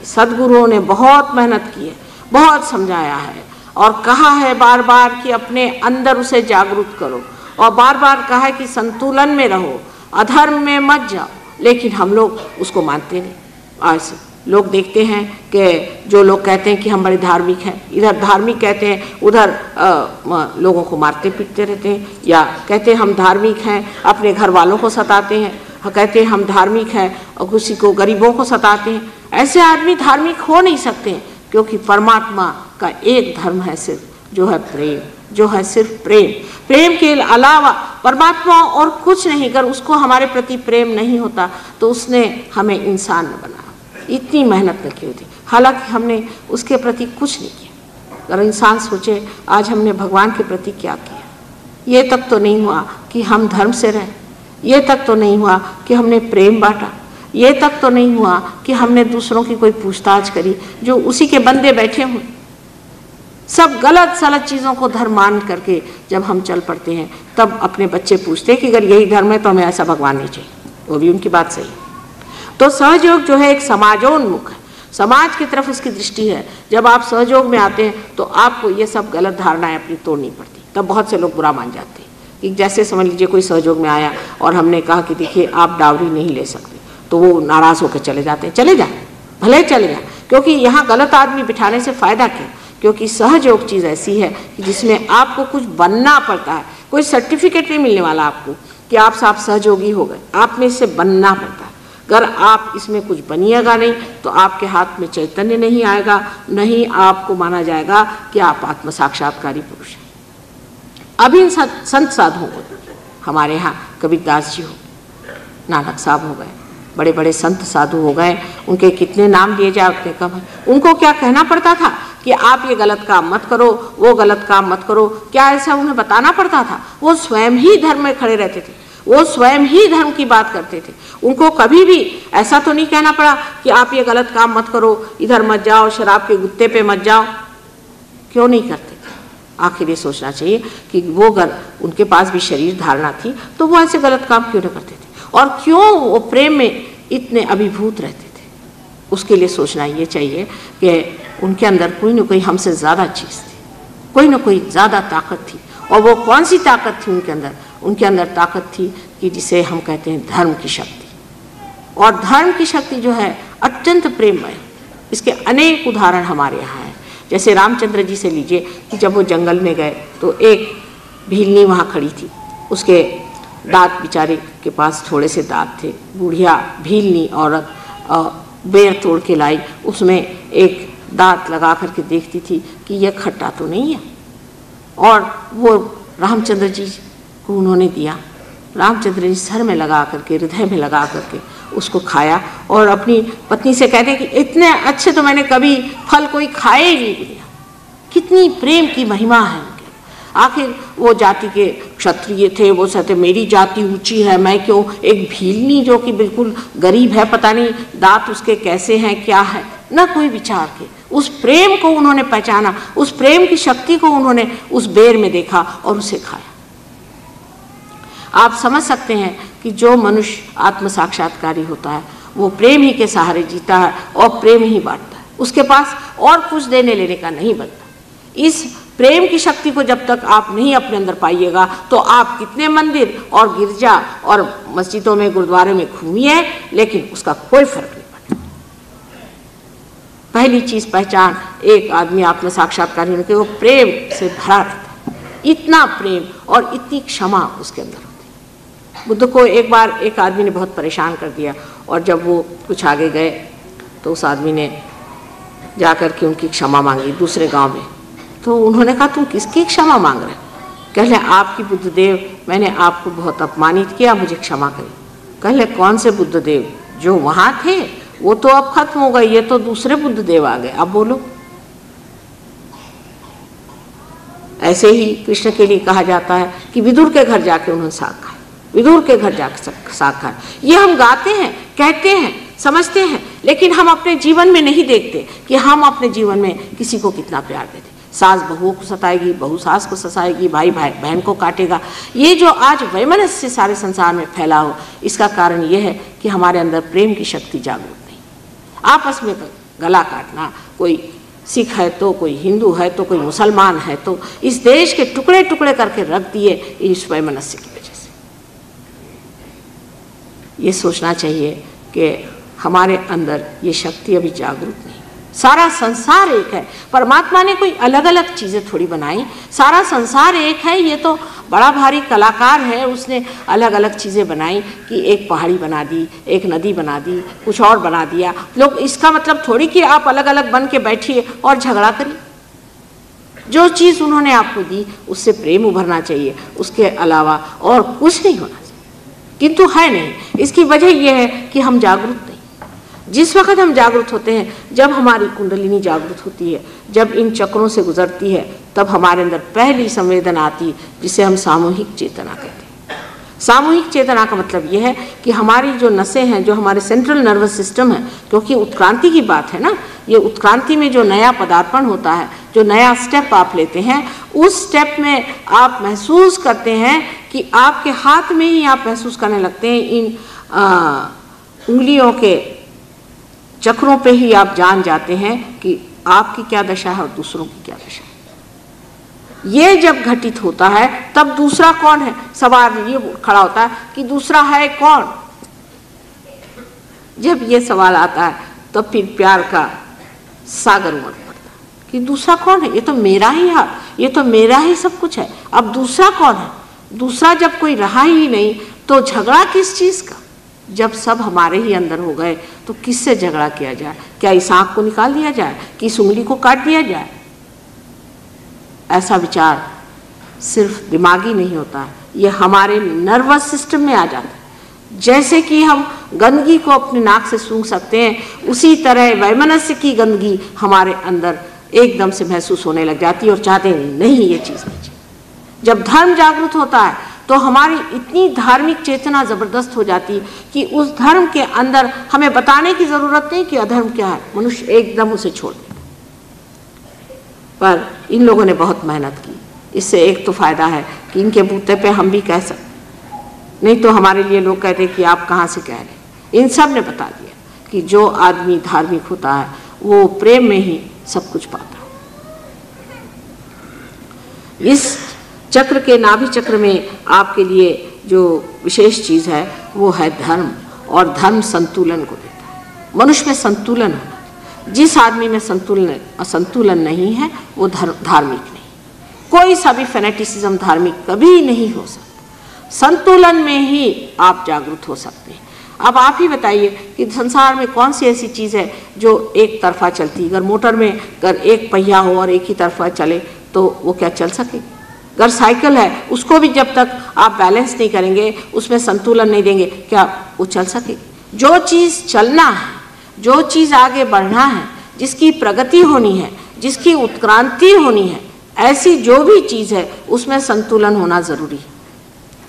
की, सद्गुरुओं ने बहुत मेहनत की है, बहुत समझाया है और कहा है बार बार कि अपने अंदर उसे जागरूक करो, और बार बार कहा है कि संतुलन में रहो, अधर्म में मत जाओ, लेकिन हम लोग उसको मानते नहीं। आज लोग देखते हैं कि जो लोग कहते हैं कि हम बड़े धार्मिक हैं, इधर धार्मिक कहते हैं, उधर लोगों को मारते पीटते रहते हैं, या कहते हैं हम धार्मिक हैं अपने घर वालों को सताते हैं, कहते हैं हम धार्मिक हैं और किसी को गरीबों को सताते हैं। ऐसे आदमी धार्मिक हो नहीं सकते हैं, क्योंकि परमात्मा का एक धर्म है सिर्फ, जो है प्रेम, जो है सिर्फ प्रेम। प्रेम के अलावा परमात्मा और कुछ नहीं। अगर उसको हमारे प्रति प्रेम नहीं होता तो उसने हमें इंसान न बनाया, इतनी मेहनत न की होती, हालांकि हमने उसके प्रति कुछ नहीं किया। अगर इंसान सोचे आज हमने भगवान के प्रति क्या किया, ये तक तो नहीं हुआ कि हम धर्म से रहें, ये तक तो नहीं हुआ कि हमने प्रेम बांटा, ये तक तो नहीं हुआ कि हमने दूसरों की कोई पूछताछ करी जो उसी के बंदे बैठे हों। सब गलत सलत चीज़ों को धर्म मान करके जब हम चल पड़ते हैं, तब अपने बच्चे पूछते हैं कि अगर यही धर्म है तो हमें ऐसा भगवान नहीं चाहिए। वो भी उनकी बात सही है। तो सहयोग जो है एक समाजोन्मुख है, समाज की तरफ उसकी दृष्टि है। जब आप सहयोग में आते हैं तो आपको ये सब गलत धारणाएं अपनी तोड़नी पड़ती। तब बहुत से लोग बुरा मान जाते हैं कि जैसे समझ लीजिए कोई सहयोग में आया और हमने कहा कि देखिए आप डावरी नहीं ले सकते, तो वो नाराज़ होकर चले जाते हैं। चले जाए, भले चले जाए, क्योंकि यहाँ गलत आदमी बिठाने से फ़ायदा क्या? क्योंकि सहयोग चीज़ ऐसी है कि जिसमें आपको कुछ बनना पड़ता है। कोई सर्टिफिकेट नहीं मिलने वाला आपको कि आप साहब सहयोगी हो गए, आप में इससे बनना पड़ता है। अगर आप इसमें कुछ बनिएगा नहीं तो आपके हाथ में चैतन्य नहीं आएगा, नहीं आपको माना जाएगा कि आप आत्म साक्षात्कारी पुरुष हैं। अभी संत साधुओं को हमारे यहाँ कबीरदास जी हो, नानक साहब हो गए, बड़े बड़े संत साधु हो गए, उनके कितने नाम लिए जाए उतने कम है। उनको क्या कहना पड़ता था कि आप ये गलत काम मत करो, वो गलत काम मत करो? क्या ऐसा उन्हें बताना पड़ता था? वो स्वयं ही धर्म में खड़े रहते थे, वो स्वयं ही धर्म की बात करते थे। उनको कभी भी ऐसा तो नहीं कहना पड़ा कि आप ये गलत काम मत करो, इधर मत जाओ, शराब के गुत्ते पे मत जाओ। क्यों नहीं करते थे? आखिर ये सोचना चाहिए कि वो अगर उनके पास भी शरीर धारणा थी तो वो ऐसे गलत काम क्यों न करते थे, और क्यों वो प्रेम में इतने अभिभूत रहते थे। उसके लिए सोचना ये चाहिए कि उनके अंदर कोई ना कोई हमसे ज़्यादा चीज़ थी, कोई ना कोई ज़्यादा ताकत थी। और वो कौन सी ताकत थी उनके अंदर? उनके अंदर ताकत थी कि जिसे हम कहते हैं धर्म की शक्ति। और धर्म की शक्ति जो है अत्यंत प्रेममय। इसके अनेक उदाहरण हमारे यहाँ हैं। जैसे रामचंद्र जी से लीजिए कि जब वो जंगल में गए तो एक भीलनी वहाँ खड़ी थी, उसके दांत बेचारे के पास थोड़े से दांत थे। बुढ़िया भीलनी औरत बेर तोड़ के लाई, उसमें एक दांत लगा करके देखती थी कि यह खट्टा तो नहीं है, और वो रामचंद्र जी को उन्होंने दिया। रामचंद्र जी सर में लगा करके, हृदय में लगा करके उसको खाया, और अपनी पत्नी से कहते हैं कि इतने अच्छे तो मैंने कभी फल कोई खाए ही नहीं दिया। कितनी प्रेम की महिमा है उनके। आखिर वो जाति के क्षत्रिय थे, वो कहते मेरी जाति ऊंची है, मैं क्यों? एक भीलनी जो कि बिल्कुल गरीब है, पता नहीं दांत उसके कैसे हैं, क्या है, ना कोई विचार के उस प्रेम को उन्होंने पहचाना, उस प्रेम की शक्ति को उन्होंने उस बेर में देखा और उसे खाया। आप समझ सकते हैं कि जो मनुष्य आत्म साक्षात्कारी होता है वो प्रेम ही के सहारे जीता है और प्रेम ही बांटता है। उसके पास और कुछ देने लेने का नहीं बनता। इस प्रेम की शक्ति को जब तक आप नहीं अपने अंदर पाइएगा तो आप कितने मंदिर और गिरजा और मस्जिदों में, गुरुद्वारे में घूमिए, लेकिन उसका कोई फर्क नहीं पड़ता। पहली चीज पहचान एक आदमी आत्म साक्षात्कारी होने के वो प्रेम से भरा रहता है। इतना प्रेम और इतनी क्षमा उसके अंदर। बुद्ध को एक बार एक आदमी ने बहुत परेशान कर दिया, और जब वो कुछ आगे गए तो उस आदमी ने जाकर के उनकी क्षमा मांगी दूसरे गांव में। तो उन्होंने कहा तुम किसकी क्षमा मांग रहे? कहले आपकी बुद्धदेव, मैंने आपको बहुत अपमानित किया, मुझे क्षमा करें। कहले कौन से बुद्धदेव? जो वहाँ थे वो तो अब खत्म हो गए, ये तो दूसरे बुद्धदेव आ गए, अब बोलो। ऐसे ही कृष्ण के लिए कहा जाता है कि विदुर के घर जाके उन्होंने साग खाया, विदुर के घर जाकर साग खाया। ये हम गाते हैं, कहते हैं, समझते हैं, लेकिन हम अपने जीवन में नहीं देखते कि हम अपने जीवन में किसी को कितना प्यार देते। सास बहुओं को सताएगी, बहू सास को सताएगी, भाई भाई बहन को काटेगा। ये जो आज वैमनस्य सारे संसार में फैला हो, इसका कारण ये है कि हमारे अंदर प्रेम की शक्ति जागरूक नहीं। आपस में गला काटना, कोई सिख है तो कोई हिंदू है तो कोई मुसलमान है, तो इस देश के टुकड़े टुकड़े करके रख दिए इस वैमनस्य की वजह से। ये सोचना चाहिए कि हमारे अंदर ये शक्ति अभी जागरूक नहीं। सारा संसार एक है, परमात्मा ने कोई अलग अलग चीज़ें थोड़ी बनाई, सारा संसार एक है। ये तो बड़ा भारी कलाकार है, उसने अलग अलग चीज़ें बनाई कि एक पहाड़ी बना दी, एक नदी बना दी, कुछ और बना दिया। लोग इसका मतलब थोड़ी कि आप अलग अलग बन के बैठिए और झगड़ा करिए। जो चीज़ उन्होंने आपको दी उससे प्रेम उभरना चाहिए, उसके अलावा और कुछ नहीं होना चाहिए। किंतु है नहीं। इसकी वजह यह है कि हम जागरूक नहीं। जिस वक्त हम जागरूक होते हैं, जब हमारी कुंडलिनी जागरूक होती है, जब इन चक्रों से गुजरती है, तब हमारे अंदर पहली संवेदना आती, जिसे हम सामूहिक चेतना कहते हैं। सामूहिक चेतना का मतलब यह है कि हमारी जो नसें हैं, जो हमारे सेंट्रल नर्वस सिस्टम है, क्योंकि उत्क्रांति की बात है ना, ये उत्क्रांति में जो नया पदार्पण होता है, जो नया स्टेप आप लेते हैं, उस स्टेप में आप महसूस करते हैं कि आपके हाथ में ही आप महसूस करने लगते हैं, इन उंगलियों के चक्रों पे ही आप जान जाते हैं कि आपकी क्या दशा है और दूसरों की क्या दशा है। ये जब घटित होता है तब दूसरा कौन है, सवाल ये खड़ा होता है कि दूसरा है कौन। जब ये सवाल आता है तब फिर प्यार का सागर उमड़ पड़ता है कि दूसरा कौन है। ये तो मेरा ही है, ये तो मेरा ही सब कुछ है, अब दूसरा कौन है। दूसरा जब कोई रहा ही नहीं तो झगड़ा किस चीज़ का। जब सब हमारे ही अंदर हो गए तो किससे झगड़ा किया जाए। क्या इस आँख को निकाल दिया जाए कि इस उंगली को काट दिया जाए। ऐसा विचार सिर्फ दिमागी नहीं होता, ये हमारे नर्वस सिस्टम में आ जाता है। जैसे कि हम गंदगी को अपने नाक से सूंघ सकते हैं, उसी तरह वैमनस्य की गंदगी हमारे अंदर एकदम से महसूस होने लग जाती है और चाहते हैं नहीं ये चीज़ नहीं चाहिए। जब धर्म जागृत होता है तो हमारी इतनी धार्मिक चेतना ज़बरदस्त हो जाती है कि उस धर्म के अंदर हमें बताने की ज़रूरत नहीं कि अधर्म क्या है, मनुष्य एकदम उसे छोड़ देगा। पर इन लोगों ने बहुत मेहनत की। इससे एक तो फ़ायदा है कि इनके बूते पे हम भी कह सकते, नहीं तो हमारे लिए लोग कहते कि आप कहाँ से कह रहे। इन सब ने बता दिया कि जो आदमी धार्मिक होता है वो प्रेम में ही सब कुछ पाता है। इस चक्र के नाभि चक्र में आपके लिए जो विशेष चीज़ है वो है धर्म, और धर्म संतुलन को देता है। मनुष्य में संतुलन होना। जिस आदमी में संतुलन नहीं है वो धार्मिक नहीं। कोई सा भी फेनेटिसिज्म धार्मिक कभी नहीं हो सकता। संतुलन में ही आप जागरूक हो सकते हैं। अब आप ही बताइए कि संसार में कौन सी ऐसी चीज़ है जो एक तरफा चलती। अगर मोटर में अगर एक पहिया हो और एक ही तरफा चले तो वो क्या चल सकेगी। अगर साइकिल है उसको भी जब तक आप बैलेंस नहीं करेंगे, उसमें संतुलन नहीं देंगे, क्या वो चल सकेगी। जो चीज़ चलना है, जो चीज़ आगे बढ़ना है, जिसकी प्रगति होनी है, जिसकी उत्क्रांति होनी है, ऐसी जो भी चीज़ है उसमें संतुलन होना ज़रूरी है।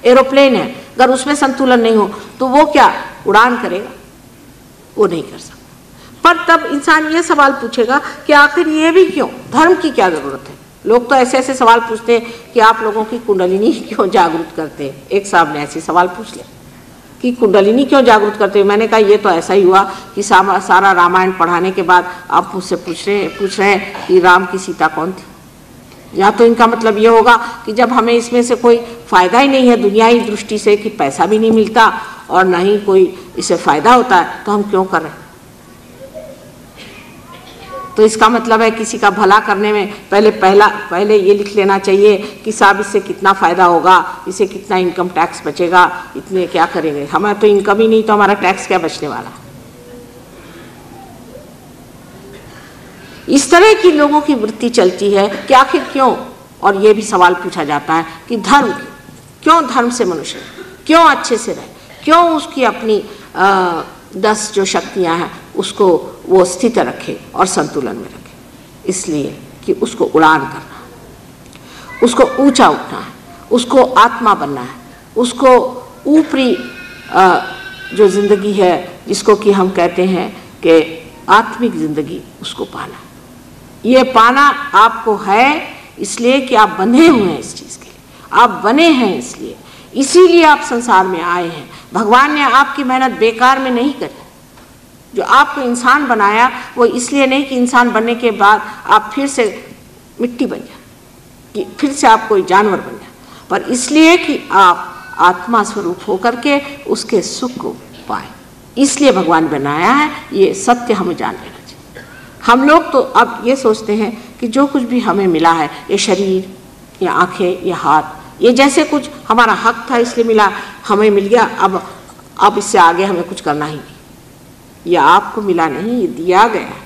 एरोप्लेन है, अगर उसमें संतुलन नहीं हो तो वो क्या उड़ान करेगा, वो नहीं कर सकता। पर तब इंसान ये सवाल पूछेगा कि आखिर ये भी क्यों, धर्म की क्या ज़रूरत है। लोग तो ऐसे ऐसे सवाल पूछते हैं कि आप लोगों की कुंडलिनी क्यों जागरूक करते हैं। एक साहब ने ऐसे सवाल पूछ लिया कि कुंडलिनी क्यों जागरूक करते हैं। मैंने कहा ये तो ऐसा ही हुआ कि सारा रामायण पढ़ाने के बाद आप मुझसे पूछ रहे हैं कि राम की सीता कौन थी। या तो इनका मतलब ये होगा कि जब हमें इसमें से कोई फ़ायदा ही नहीं है दुनियाई दृष्टि से, कि पैसा भी नहीं मिलता और ना ही कोई इससे फ़ायदा होता है, तो हम क्यों कर रहे हैं। तो इसका मतलब है किसी का भला करने में पहले ये लिख लेना चाहिए कि साहब इससे कितना फ़ायदा होगा, इससे कितना इनकम टैक्स बचेगा, इतने क्या करेंगे। हमारा तो इनकम ही नहीं तो हमारा टैक्स क्या बचने वाला। इस तरह की लोगों की वृत्ति चलती है कि आखिर क्यों। और ये भी सवाल पूछा जाता है कि धर्म क्यों, धर्म से मनुष्य क्यों अच्छे से रहे, क्यों उसकी अपनी 10 जो शक्तियाँ हैं उसको वो स्थित रखे और संतुलन में रखे। इसलिए कि उसको उड़ान करना है, उसको ऊंचा उठना है, उसको आत्मा बनना है, उसको ऊपरी जो जिंदगी है जिसको कि हम कहते हैं कि आत्मिक जिंदगी, उसको पाना। ये पाना आपको है इसलिए कि आप बंधे हुए हैं इस चीज़ के लिए, आप बने हैं इसलिए, इसीलिए आप संसार में आए हैं। भगवान ने आपकी मेहनत बेकार में नहीं करी। जो आपको इंसान बनाया वो इसलिए नहीं कि इंसान बनने के बाद आप फिर से मिट्टी बन जाए, कि फिर से आप कोई जानवर बन जाए, पर इसलिए कि आप आत्मा स्वरूप होकर के उसके सुख को पाए। इसलिए भगवान बनाया है। ये सत्य हमें जान लेना चाहिए। हम लोग तो अब ये सोचते हैं कि जो कुछ भी हमें मिला है, ये शरीर, ये आँखें, ये हाथ, ये जैसे कुछ हमारा हक था इसलिए मिला, हमें मिल गया, अब इससे आगे हमें कुछ करना ही नहीं। ये आपको मिला नहीं, ये दिया गया है।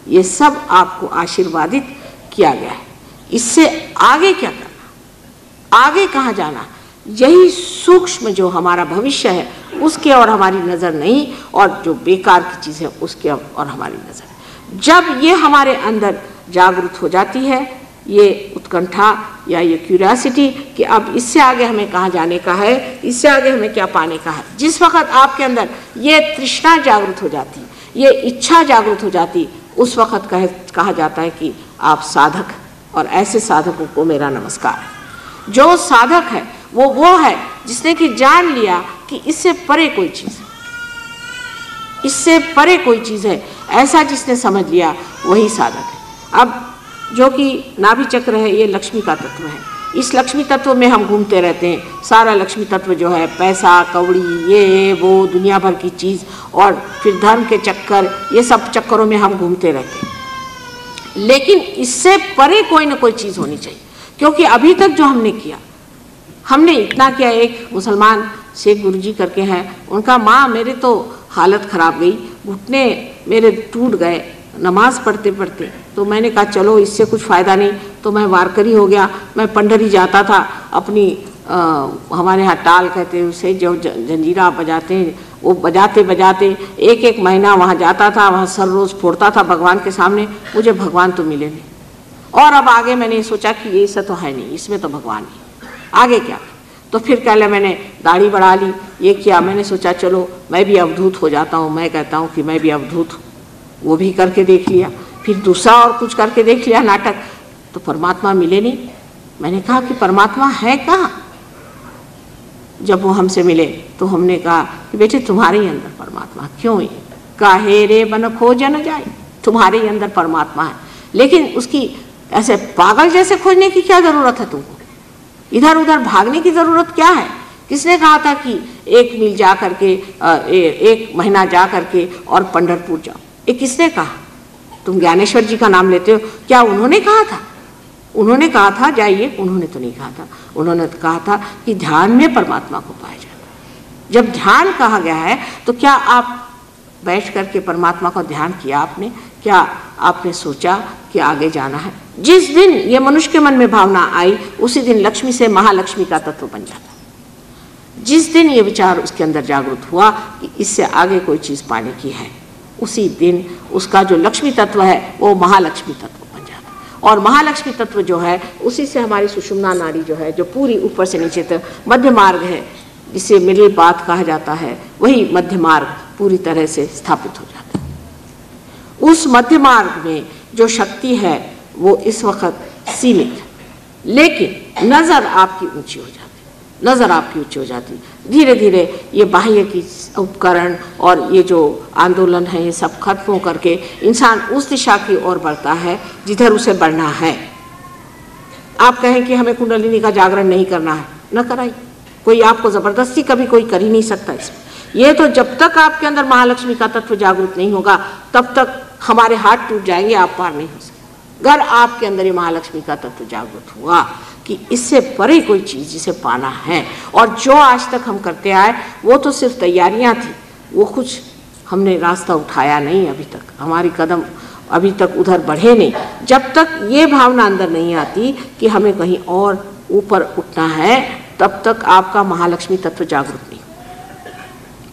ये सब आपको आशीर्वादित किया गया है। इससे आगे क्या करना, आगे कहाँ जाना, यही सूक्ष्म जो हमारा भविष्य है उसके और हमारी नज़र नहीं, और जो बेकार की चीज़ है उसके और हमारी नज़र। जब ये हमारे अंदर जागृत हो जाती है, ये उत्कंठा या ये क्यूरियोसिटी कि अब इससे आगे हमें कहाँ जाने का है, इससे आगे हमें क्या पाने का है, जिस वक्त आपके अंदर ये तृष्णा जागृत हो जाती, ये इच्छा जागृत हो जाती, उस वक्त कहा जाता है कि आप साधक। और ऐसे साधकों को मेरा नमस्कार है। जो साधक है वो है जिसने कि जान लिया कि इससे परे कोई चीज़ है, इससे परे कोई चीज़ है, ऐसा जिसने समझ लिया वही साधक है। अब जो कि नाभि चक्र है, ये लक्ष्मी का तत्व है। इस लक्ष्मी तत्व में हम घूमते रहते हैं। सारा लक्ष्मी तत्व जो है, पैसा कौड़ी, ये वो दुनिया भर की चीज़, और फिर धर्म के चक्कर, ये सब चक्करों में हम घूमते रहते हैं। लेकिन इससे परे कोई ना कोई चीज़ होनी चाहिए, क्योंकि अभी तक जो हमने किया, हमने इतना किया। एक मुसलमान शेख गुरुजी करके हैं, उनका माँ मेरे तो हालत ख़राब गई, घुटने मेरे टूट गए नमाज पढ़ते पढ़ते। तो मैंने कहा चलो इससे कुछ फ़ायदा नहीं, तो मैं वारकरी हो गया। मैं पंडरी जाता था अपनी हमारे यहाँ टाल कहते हैं उसे, जो जंजीरा बजाते हैं, वो बजाते बजाते एक महीना वहाँ जाता था, वहाँ सर रोज़ फोड़ता था भगवान के सामने। मुझे भगवान तो मिले नहीं। और अब आगे मैंने सोचा कि ये सब तो है नहीं, इसमें तो भगवान नहीं, आगे क्या। तो फिर कह लिया, मैंने दाढ़ी बढ़ा ली, ये किया। मैंने सोचा चलो मैं भी अवधूत हो जाता हूँ, मैं कहता हूँ कि मैं भी अवधूत हूँ। वो भी करके देख लिया, फिर दूसरा और कुछ करके देख लिया नाटक, तो परमात्मा मिले नहीं। मैंने कहा कि परमात्मा है कहाँ। जब वो हमसे मिले तो हमने कहा कि बेटे तुम्हारे ही अंदर परमात्मा, क्यों ये काहे रे बन खोजन जाए, तुम्हारे ही अंदर परमात्मा है। लेकिन उसकी ऐसे पागल जैसे खोजने की क्या ज़रूरत है तुमको, इधर उधर भागने की ज़रूरत क्या है। किसने कहा था कि 1 मील जा करके 1 महीना जा करके और पंढरपुर जाओ, ये किसने कहा। तुम ज्ञानेश्वर जी का नाम लेते हो, क्या उन्होंने कहा था? उन्होंने कहा था जाइए, उन्होंने तो नहीं कहा था। उन्होंने तो कहा था कि ध्यान में परमात्मा को पाया जाता है। जब ध्यान कहा गया है तो क्या आप बैठ करके परमात्मा का ध्यान किया आपने? क्या आपने सोचा कि आगे जाना है? जिस दिन ये मनुष्य के मन में भावना आई, उसी दिन लक्ष्मी से महालक्ष्मी का तत्व बन जाता। जिस दिन ये विचार उसके अंदर जागृत हुआ कि इससे आगे कोई चीज़ पाने की है, उसी दिन उसका जो लक्ष्मी तत्व है वो महालक्ष्मी तत्व बन जाता। और महालक्ष्मी तत्व जो है, उसी से हमारी सुषुम्ना नाड़ी जो है, जो पूरी ऊपर से नीचे तक मध्य मार्ग है, जिसे मिडिल पाथ कहा जाता है, वही मध्य मार्ग पूरी तरह से स्थापित हो जाता है। उस मध्य मार्ग में जो शक्ति है वो इस वक्त सीमित है, लेकिन नज़र आपकी ऊंची हो जाती, नज़र आपकी ऊंची हो जाती। धीरे धीरे ये बाह्य की उपकरण और ये जो आंदोलन है, ये सब खत्म हो करके इंसान उस दिशा की ओर बढ़ता है जिधर उसे बढ़ना है। आप कहें कि हमें कुंडलिनी का जागरण नहीं करना है, न कराइए। कोई आपको ज़बरदस्ती कभी कोई कर ही नहीं सकता इसमें। ये तो जब तक आपके अंदर महालक्ष्मी का तत्व जागृत नहीं होगा, तब तक हमारे हाथ टूट जाएंगे, आप पार नहीं हो सकते। अगर आपके अंदर ये महालक्ष्मी का तत्व जागृत हुआ कि इससे परे कोई चीज़ जिसे पाना है, और जो आज तक हम करते आए वो तो सिर्फ तैयारियां थी, वो कुछ हमने रास्ता उठाया नहीं अभी तक, हमारी कदम अभी तक उधर बढ़े नहीं। जब तक ये भावना अंदर नहीं आती कि हमें कहीं और ऊपर उठना है, तब तक आपका महालक्ष्मी तत्व जागृत नहीं।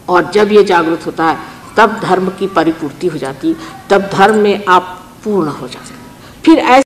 और जब ये जागृत होता है तब धर्म की परिपूर्ति हो जाती, तब धर्म में आप पूर्ण हो जाते। फिर ऐसे